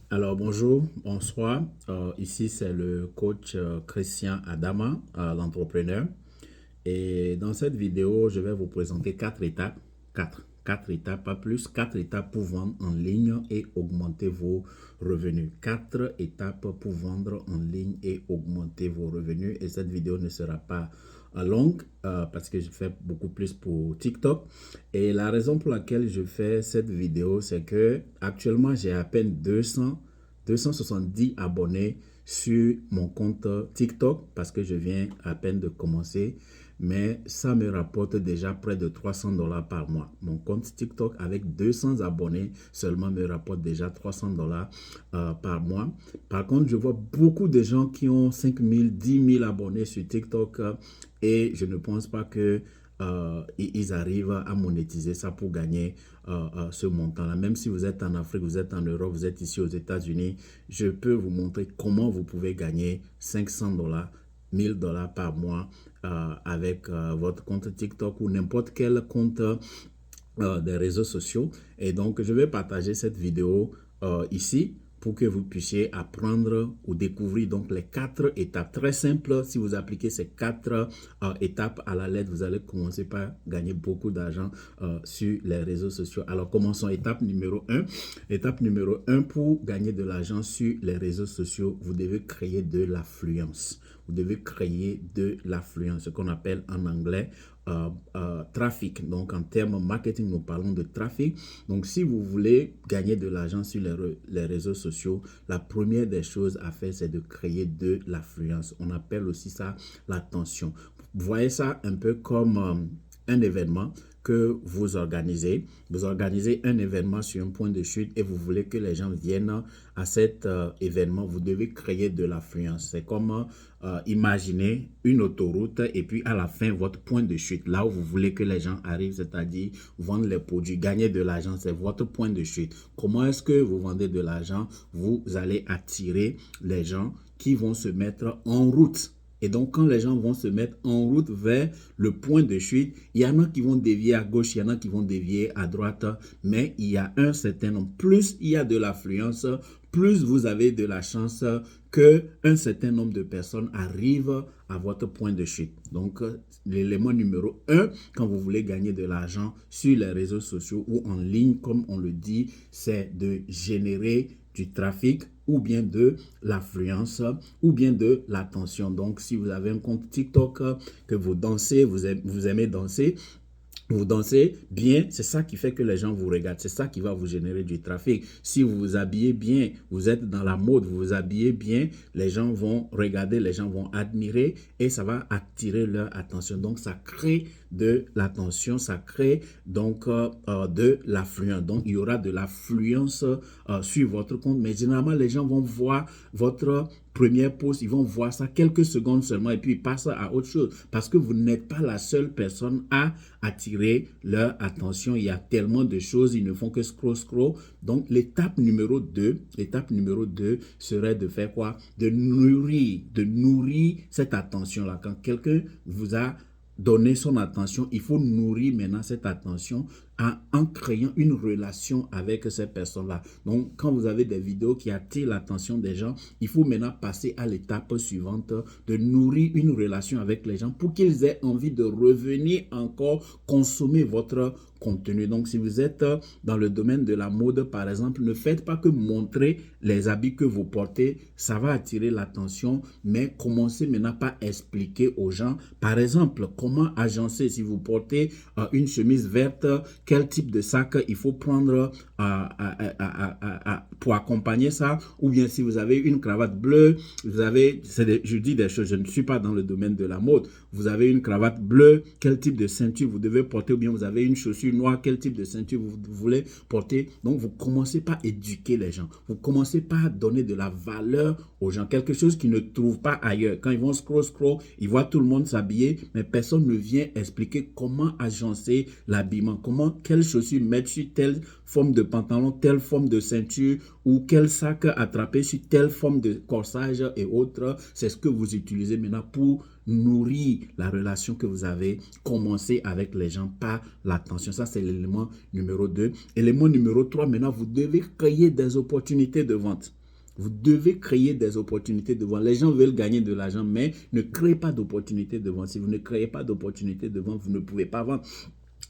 Alors bonjour, bonsoir. Ici c'est le coach Christian Adama, l'entrepreneur. Et dans cette vidéo, je vais vous présenter quatre étapes, quatre étapes, pas plus, quatre étapes pour vendre en ligne et augmenter vos revenus. Quatre étapes pour vendre en ligne et augmenter vos revenus. Et cette vidéo ne sera pas longue parce que je fais beaucoup plus pour TikTok. Et la raison pour laquelle je fais cette vidéo, c'est que actuellement j'ai à peine 270 abonnés sur mon compte TikTok parce que je viens à peine de commencer, mais ça me rapporte déjà près de 300 dollars par mois. Mon compte TikTok avec 200 abonnés seulement me rapporte déjà 300 dollars par mois. Par contre, je vois beaucoup de gens qui ont 5000, 10 000 abonnés sur TikTok et je ne pense pas que ils arrivent à monétiser ça pour gagner ce montant-là. Même si vous êtes en Afrique, vous êtes en Europe, vous êtes ici aux États-Unis, je peux vous montrer comment vous pouvez gagner 500 dollars, 1000 dollars par mois avec votre compte TikTok ou n'importe quel compte des réseaux sociaux. Et donc, je vais partager cette vidéo ici pour que vous puissiez apprendre ou découvrir donc les quatre étapes. Très simple, si vous appliquez ces quatre étapes à la lettre, vous allez commencer par gagner beaucoup d'argent sur les réseaux sociaux. Alors, commençons. Étape numéro 1. Étape numéro 1, pour gagner de l'argent sur les réseaux sociaux, vous devez créer de l'affluence. Vous devez créer de l'affluence, ce qu'on appelle en anglais trafic. Donc, en termes marketing, nous parlons de trafic. Donc, si vous voulez gagner de l'argent sur les réseaux sociaux, la première des choses à faire, c'est de créer de l'affluence. On appelle aussi ça l'attention. Vous voyez ça un peu comme un événement que vous organisez. Vous organisez un événement sur un point de chute et vous voulez que les gens viennent à cet événement. Vous devez créer de l'affluence. C'est comme imaginez une autoroute et puis à la fin, votre point de chute, là où vous voulez que les gens arrivent, c'est-à-dire vendre les produits, gagner de l'argent, c'est votre point de chute. Comment est-ce que vous vendez de l'argent? Vous allez attirer les gens qui vont se mettre en route. Et donc, quand les gens vont se mettre en route vers le point de chute, il y en a qui vont dévier à gauche, il y en a qui vont dévier à droite, mais il y a un certain nombre. Plus il y a de l'affluence, plus vous avez de la chance qu'un certain nombre de personnes arrivent à votre point de chute. Donc, l'élément numéro 1, quand vous voulez gagner de l'argent sur les réseaux sociaux ou en ligne, comme on le dit, c'est de générer du trafic ou bien de l'affluence ou bien de l'attention. Donc, si vous avez un compte TikTok, que vous dansez, vous aimez danser, vous dansez bien, c'est ça qui fait que les gens vous regardent. C'est ça qui va vous générer du trafic. Si vous vous habillez bien, vous êtes dans la mode, vous vous habillez bien, les gens vont regarder, les gens vont admirer et ça va attirer leur attention. Donc, ça crée de l'attention, ça crée donc de l'affluence. Donc, il y aura de l'affluence sur votre compte. Mais généralement, les gens vont voir votre première post, ils vont voir ça quelques secondes seulement et puis ils passent à autre chose parce que vous n'êtes pas la seule personne à attirer leur attention. Il y a tellement de choses, ils ne font que scroll. Donc, l'étape numéro 2 serait de faire quoi? De nourrir cette attention-là. Quand quelqu'un vous a donné son attention, il faut nourrir maintenant cette attention en créant une relation avec ces personnes-là. Donc, quand vous avez des vidéos qui attirent l'attention des gens, il faut maintenant passer à l'étape suivante de nourrir une relation avec les gens pour qu'ils aient envie de revenir encore consommer votre contenu. Donc, si vous êtes dans le domaine de la mode, par exemple, ne faites pas que montrer les habits que vous portez. Ça va attirer l'attention, mais commencez maintenant par expliquer aux gens, par exemple, comment agencer. Si vous portez une chemise verte, quel type de sac il faut prendre pour accompagner ça, ou bien si vous avez une cravate bleue, je dis des choses, je ne suis pas dans le domaine de la mode, vous avez une cravate bleue, quel type de ceinture vous devez porter, ou bien vous avez une chaussure noire, quel type de ceinture vous voulez porter. Donc, vous commencez par éduquer les gens, vous commencez par donner de la valeur aux gens, quelque chose qu'ils ne trouvent pas ailleurs. Quand ils vont scroll, ils voient tout le monde s'habiller, mais personne ne vient expliquer comment agencer l'habillement, quelles chaussures mettre sur telle forme de pantalon, telle forme de ceinture, ou quel sac attraper sur telle forme de corsage et autres. C'est ce que vous utilisez maintenant pour nourrir la relation que vous avez commencé avec les gens par l'attention. Ça, c'est l'élément numéro 2. Élément numéro 3, maintenant, vous devez créer des opportunités de vente. Vous devez créer des opportunités de vente. Les gens veulent gagner de l'argent, mais ne créez pas d'opportunités de vente. Si vous ne créez pas d'opportunités de vente, vous ne pouvez pas vendre.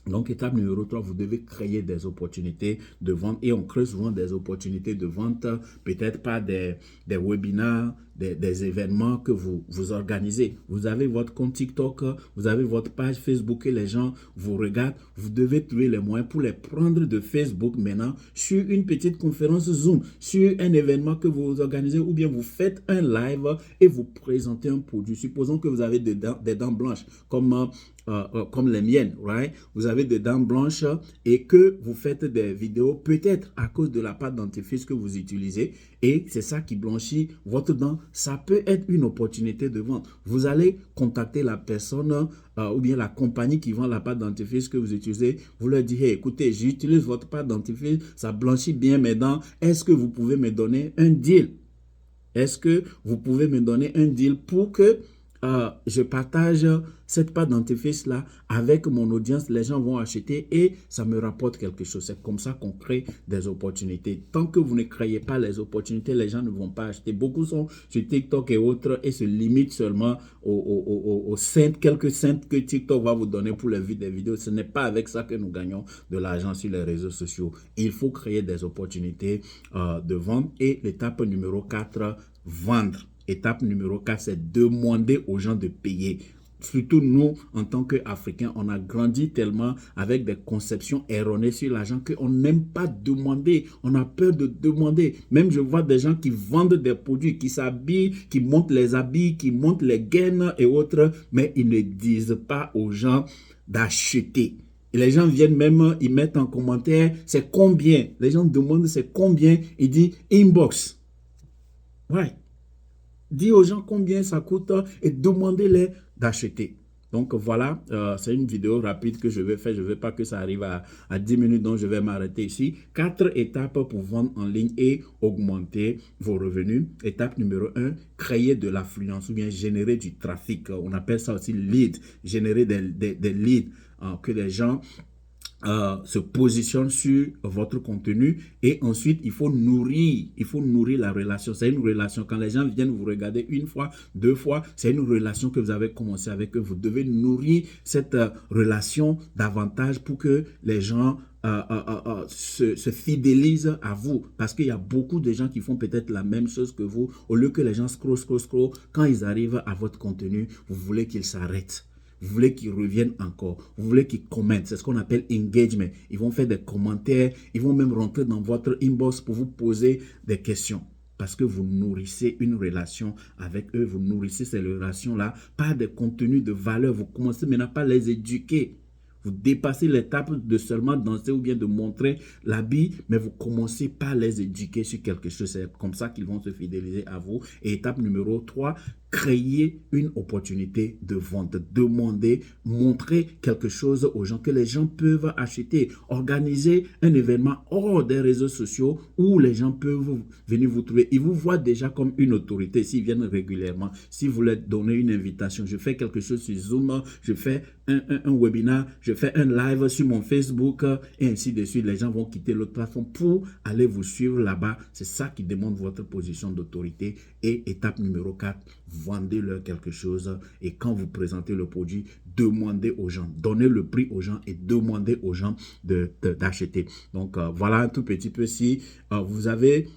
Donc, étape numéro 3, vous devez créer des opportunités de vente. Et on crée souvent des opportunités de vente, peut-être par des webinaires, des événements que vous organisez. Vous avez votre compte TikTok, vous avez votre page Facebook et les gens vous regardent. Vous devez trouver les moyens pour les prendre de Facebook maintenant sur une petite conférence Zoom, sur un événement que vous organisez ou bien vous faites un live et vous présentez un produit. Supposons que vous avez des dents blanches comme les miennes, right? Vous avez des dents blanches et que vous faites des vidéos peut-être à cause de la pâte dentifrice que vous utilisez et c'est ça qui blanchit votre dent. Ça peut être une opportunité de vente. Vous allez contacter la personne ou bien la compagnie qui vend la pâte dentifrice que vous utilisez. Vous leur dites, hey, écoutez, j'utilise votre pâte dentifrice, ça blanchit bien mes dents. Est-ce que vous pouvez me donner un deal? Est-ce que vous pouvez me donner un deal pour que je partage cette pâte dentifrice-là avec mon audience, les gens vont acheter et ça me rapporte quelque chose. C'est comme ça qu'on crée des opportunités. Tant que vous ne créez pas les opportunités, les gens ne vont pas acheter. Beaucoup sont sur TikTok et autres et se limitent seulement aux quelques cents que TikTok va vous donner pour les vues des vidéos. Ce n'est pas avec ça que nous gagnons de l'argent sur les réseaux sociaux. Il faut créer des opportunités de vente. Et l'étape numéro 4, vendre. Étape numéro 4, c'est demander aux gens de payer. Surtout nous, en tant qu'Africains, on a grandi tellement avec des conceptions erronées sur l'argent qu'on n'aime pas demander. On a peur de demander. Même je vois des gens qui vendent des produits, qui s'habillent, qui montent les habits, qui montent les gaines et autres, mais ils ne disent pas aux gens d'acheter. Et les gens viennent même, ils mettent en commentaire, c'est combien? Les gens demandent c'est combien? Ils disent inbox. Ouais. Dis aux gens combien ça coûte et demandez-les d'acheter. Donc voilà, c'est une vidéo rapide que je vais faire. Je ne veux pas que ça arrive à 10 minutes, donc je vais m'arrêter ici. 4 étapes pour vendre en ligne et augmenter vos revenus. Étape numéro 1, créer de l'affluence ou bien générer du trafic. On appelle ça aussi lead, générer des leads que les gens se positionne sur votre contenu et ensuite il faut nourrir la relation. C'est une relation. Quand les gens viennent vous regarder une fois, deux fois, c'est une relation que vous avez commencé avec eux. Vous devez nourrir cette relation davantage pour que les gens se fidélisent à vous, parce qu'il y a beaucoup de gens qui font peut-être la même chose que vous. Au lieu que les gens scroll, quand ils arrivent à votre contenu, vous voulez qu'ils s'arrêtent. Vous voulez qu'ils reviennent encore. Vous voulez qu'ils commentent. C'est ce qu'on appelle engagement. Ils vont faire des commentaires. Ils vont même rentrer dans votre inbox pour vous poser des questions. Parce que vous nourrissez une relation avec eux. Vous nourrissez ces relations-là par des contenus de valeur. Vous commencez maintenant par les éduquer. Vous dépassez l'étape de seulement danser ou bien de montrer l'habit, mais vous commencez par les éduquer sur quelque chose. C'est comme ça qu'ils vont se fidéliser à vous. Et étape numéro 3, créer une opportunité de vente. Demander, montrer quelque chose aux gens que les gens peuvent acheter. Organiser un événement hors des réseaux sociaux où les gens peuvent venir vous trouver. Ils vous voient déjà comme une autorité s'ils viennent régulièrement. Si vous leur donnez une invitation, je fais quelque chose sur Zoom, je fais un webinaire, je fais un live sur mon Facebook et ainsi de suite. Les gens vont quitter l'autre plateforme pour aller vous suivre là-bas. C'est ça qui demande votre position d'autorité. Et étape numéro 4, vendez-leur quelque chose. Et quand vous présentez le produit, demandez aux gens, donnez le prix aux gens et demandez aux gens d'acheter. Donc voilà un tout petit peu. Si vous avez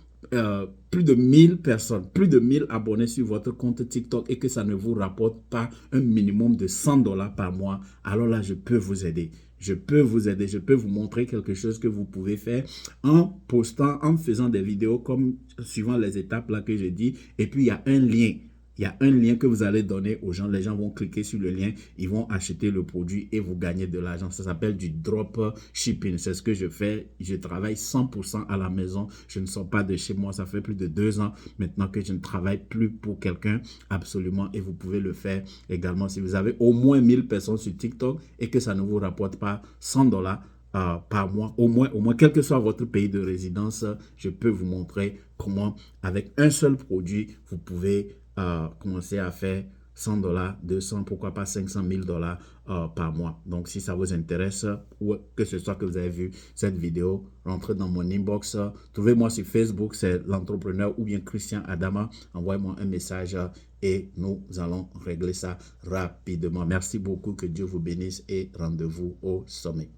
plus de 1000 personnes, plus de 1000 abonnés sur votre compte TikTok et que ça ne vous rapporte pas un minimum de $100 par mois, alors là, je peux vous aider. Je peux vous aider, je peux vous montrer quelque chose que vous pouvez faire en postant, en faisant des vidéos comme suivant les étapes là que j'ai dit. Et puis, il y a un lien. Il y a un lien que vous allez donner aux gens. Les gens vont cliquer sur le lien, ils vont acheter le produit et vous gagnez de l'argent. Ça s'appelle du drop shipping. C'est ce que je fais. Je travaille 100% à la maison. Je ne sors pas de chez moi. Ça fait plus de 2 ans maintenant que je ne travaille plus pour quelqu'un. Absolument. Et vous pouvez le faire également si vous avez au moins 1000 personnes sur TikTok et que ça ne vous rapporte pas $100 par mois, au moins, quel que soit votre pays de résidence, je peux vous montrer comment, avec un seul produit, vous pouvez commencer à faire $100, 200, pourquoi pas 500 000 $ par mois. Donc, si ça vous intéresse, ou que ce soit que vous avez vu cette vidéo, rentrez dans mon inbox. Trouvez-moi sur Facebook, c'est l'entrepreneur ou bien Christian Adama. Envoyez-moi un message et nous allons régler ça rapidement. Merci beaucoup, que Dieu vous bénisse et rendez-vous au sommet.